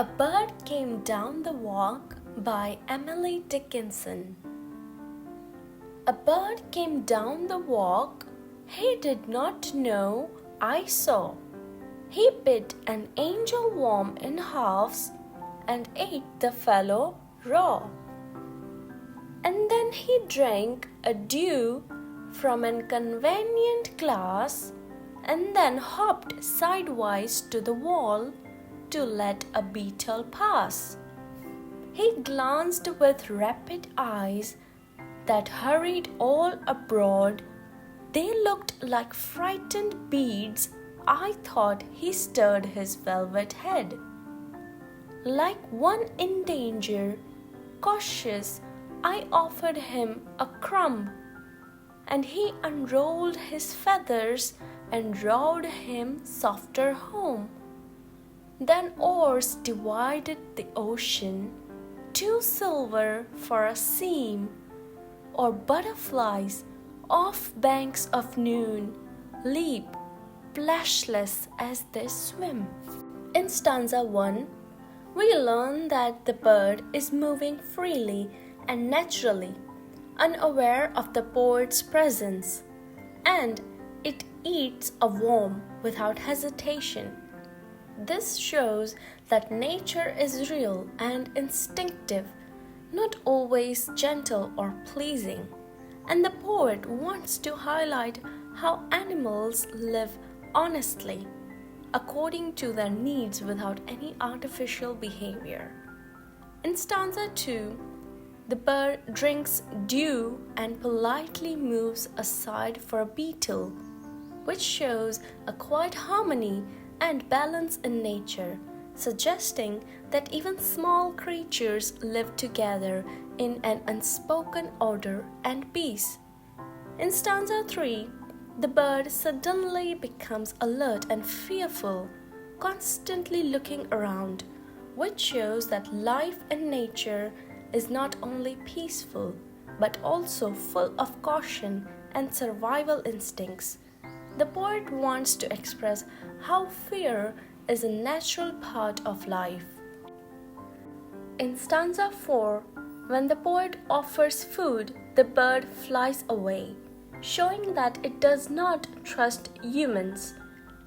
A Bird Came Down the Walk by Emily Dickinson. A bird came down the walk he did not know I saw. He bit an angel worm in halves and ate the fellow raw. And then he drank a dew from an convenient glass and then hopped sidewise to the wall to let a beetle pass. He glanced with rapid eyes that hurried all abroad. They looked like frightened beads. I thought he stirred his velvet head. Like one in danger, cautious, I offered him a crumb, and he unrolled his feathers and rowed him softer home. Then oars divided the ocean, two silver for a seam, or butterflies off banks of noon leap splashless as they swim. In stanza 1, we learn that the bird is moving freely and naturally, unaware of the poet's presence, and it eats a worm without hesitation. This shows that nature is real and instinctive, not always gentle or pleasing, and the poet wants to highlight how animals live honestly, according to their needs without any artificial behavior. In stanza 2, the bird drinks dew and politely moves aside for a beetle, which shows a quiet harmony and balance in nature, suggesting that even small creatures live together in an unspoken order and peace. In stanza 3, the bird suddenly becomes alert and fearful, constantly looking around, which shows that life in nature is not only peaceful but also full of caution and survival instincts. The poet wants to express how fear is a natural part of life. In stanza 4, when the poet offers food, the bird flies away, showing that it does not trust humans,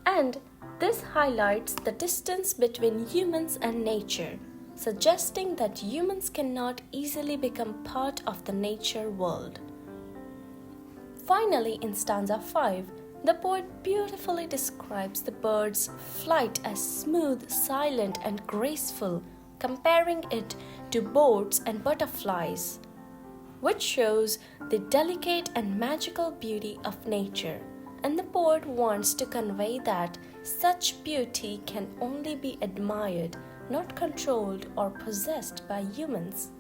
and this highlights the distance between humans and nature, suggesting that humans cannot easily become part of the nature world. Finally, in stanza 5, the poet beautifully describes the bird's flight as smooth, silent, and graceful, comparing it to boats and butterflies, which shows the delicate and magical beauty of nature. And the poet wants to convey that such beauty can only be admired, not controlled or possessed by humans.